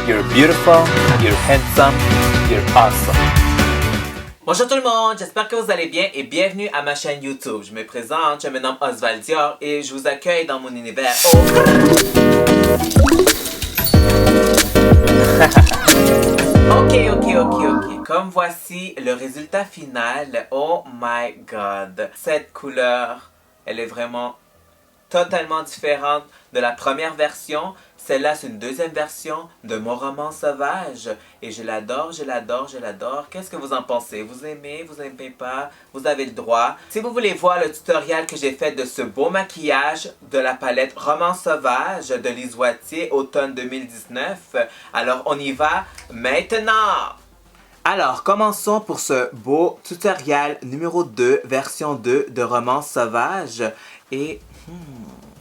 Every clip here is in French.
You're beautiful, you're handsome, you're awesome. Bonjour tout le monde, j'espère que vous allez bien et bienvenue à ma chaîne YouTube. Je me présente, je me nomme Oswald Dior et je vous accueille dans mon univers. Ok. Comme voici le résultat final. Oh my god. Cette couleur, elle est vraiment totalement différente de la première version. Celle-là, c'est une deuxième version de mon roman sauvage. Et je l'adore. Qu'est-ce que vous en pensez? Vous aimez? Vous n'aimez pas? Vous avez le droit. Si vous voulez voir le tutoriel que j'ai fait de ce beau maquillage de la palette Roman sauvage de Lise Wattier, automne 2019, alors on y va maintenant! Alors, commençons pour ce beau tutoriel numéro 2, version 2 de Roman sauvage. Et...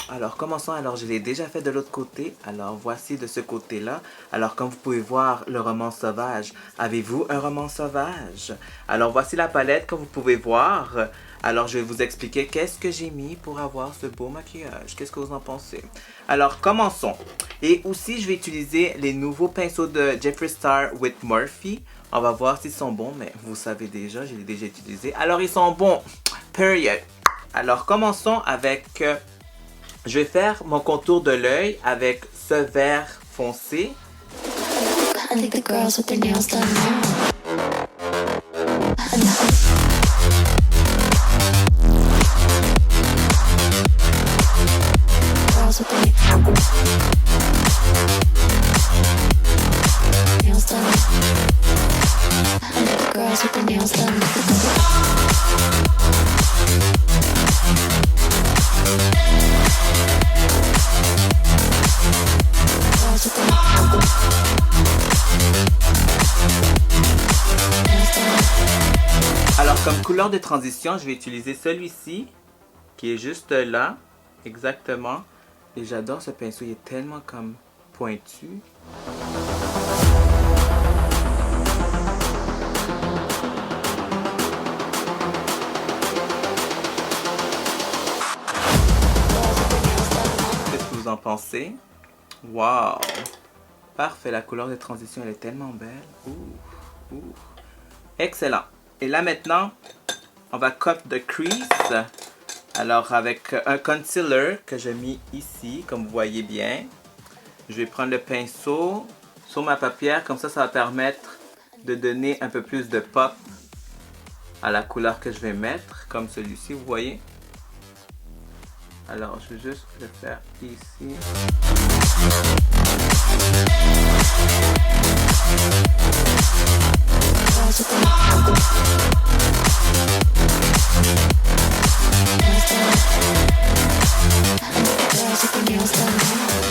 alors, commençons. Alors, je l'ai déjà fait de l'autre côté. Alors, voici de ce côté-là. Alors, comme vous pouvez voir, le roman sauvage. Avez-vous un roman sauvage? Alors, voici la palette, comme vous pouvez voir. Alors, je vais vous expliquer qu'est-ce que j'ai mis pour avoir ce beau maquillage. Qu'est-ce que vous en pensez? Alors, commençons. Et aussi, je vais utiliser les nouveaux pinceaux de Jeffree Star with Morphe. On va voir s'ils sont bons, mais vous savez déjà, je les ai déjà utilisés. Alors, ils sont bons. Period. Alors, commençons avec... je vais faire mon contour de l'œil avec ce vert foncé. Alors, comme couleur de transition, je vais utiliser celui-ci, qui est juste là, exactement. Et j'adore ce pinceau, il est tellement comme pointu. Qu'est-ce que vous en pensez? Wow! Parfait, la couleur de transition, elle est tellement belle. Ouh. Excellent. Et là maintenant, on va cut the crease. Alors avec un concealer que j'ai mis ici, comme vous voyez bien. Je vais prendre le pinceau sur ma paupière, comme ça va permettre de donner un peu plus de pop à la couleur que je vais mettre, comme celui-ci, vous voyez. Alors je vais juste le faire ici.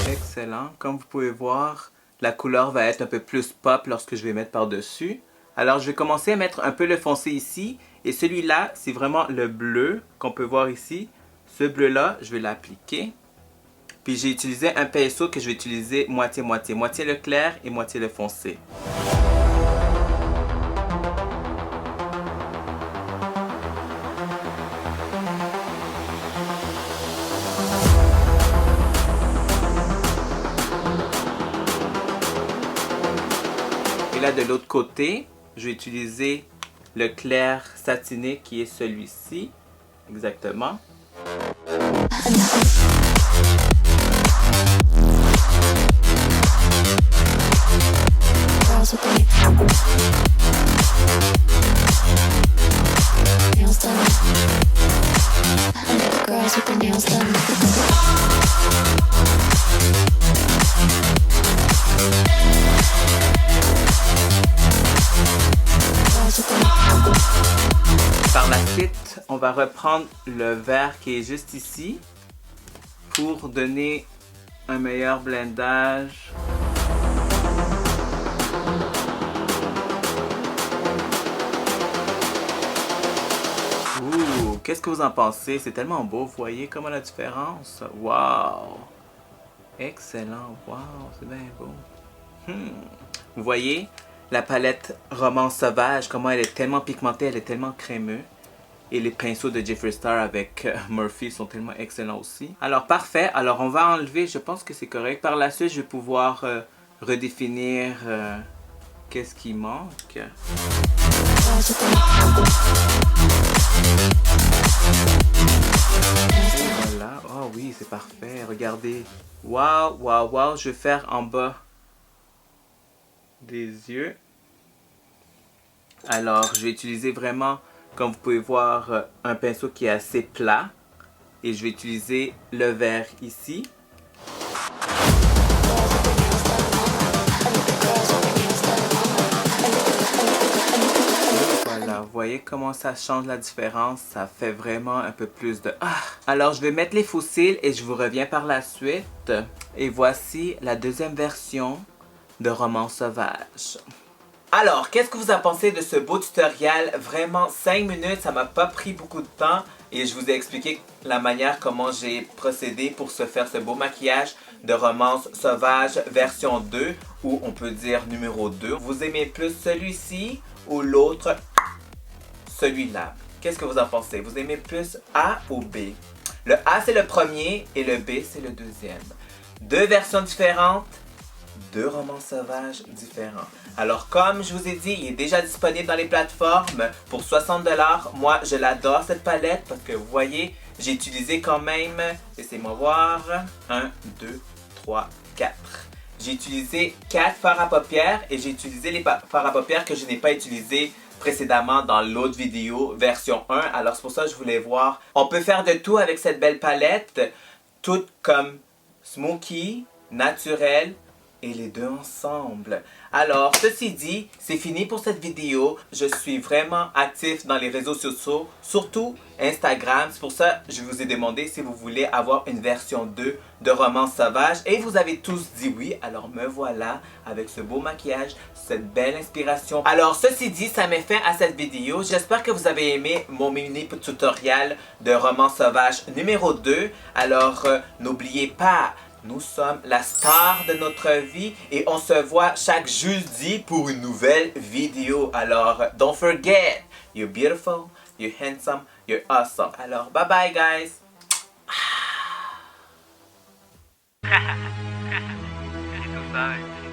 Excellent. Comme vous pouvez voir, la couleur va être un peu plus pop lorsque je vais mettre par-dessus. Alors, je vais commencer à mettre un peu le foncé ici. Et celui-là, c'est vraiment le bleu qu'on peut voir ici. Ce bleu-là, je vais l'appliquer. Puis, j'ai utilisé un pinceau que je vais utiliser moitié-moitié. Moitié le clair et moitié le foncé. Et là, de l'autre côté, je vais utiliser le clair satiné qui est celui-ci. Exactement. Par la suite, on va reprendre le vert qui est juste ici pour donner un meilleur blendage. Ouh, qu'est-ce que vous en pensez? C'est tellement beau, vous voyez comment la différence? Wow! Excellent, wow, c'est bien beau. Vous voyez? La palette Roman sauvage, comment elle est tellement pigmentée, elle est tellement crémeuse. Et les pinceaux de Jeffree Star avec Morphe sont tellement excellents aussi. Alors parfait, alors on va enlever, je pense que c'est correct. Par la suite, je vais pouvoir redéfinir qu'est-ce qui manque. Voilà. Oh oui, c'est parfait. Regardez. Waouh, waouh, waouh. Je vais faire en bas des yeux. Alors, je vais utiliser vraiment, comme vous pouvez voir, un pinceau qui est assez plat. Et je vais utiliser le vert ici. Voilà, vous voyez comment ça change la différence? Ça fait vraiment un peu plus de... Ah! Alors, je vais mettre les faux cils et je vous reviens par la suite. Et voici la deuxième version de Roman Sauvage. Alors, qu'est-ce que vous en pensez de ce beau tutoriel? Vraiment, 5 minutes, ça m'a pas pris beaucoup de temps. Et je vous ai expliqué la manière comment j'ai procédé pour se faire ce beau maquillage de Romance Sauvage version 2, ou on peut dire numéro 2. Vous aimez plus celui-ci ou l'autre, celui-là? Qu'est-ce que vous en pensez? Vous aimez plus A ou B? Le A, c'est le premier et le B, c'est le deuxième. Deux versions différentes. Deux romans sauvages différents. Alors, comme je vous ai dit, il est déjà disponible dans les plateformes pour 60$. Moi, je l'adore cette palette parce que vous voyez, j'ai utilisé quand même, laissez-moi voir, 1, 2, 3, 4. J'ai utilisé 4 fards à paupières et j'ai utilisé les fards à paupières que je n'ai pas utilisés précédemment dans l'autre vidéo, version 1. Alors, c'est pour ça que je voulais voir. On peut faire de tout avec cette belle palette, tout comme smoky, naturel, et les deux ensemble. Alors, ceci dit, c'est fini pour cette vidéo. Je suis vraiment actif dans les réseaux sociaux, surtout Instagram. C'est pour ça que je vous ai demandé si vous voulez avoir une version 2 de Romance Sauvage. Et vous avez tous dit oui. Alors, me voilà avec ce beau maquillage, cette belle inspiration. Alors, ceci dit, ça met fin à cette vidéo. J'espère que vous avez aimé mon mini tutoriel de Romance Sauvage numéro 2. Alors, n'oubliez pas, nous sommes la star de notre vie et on se voit chaque jeudi pour une nouvelle vidéo. Alors, don't forget, you're beautiful, you're handsome, you're awesome. Alors, bye bye guys.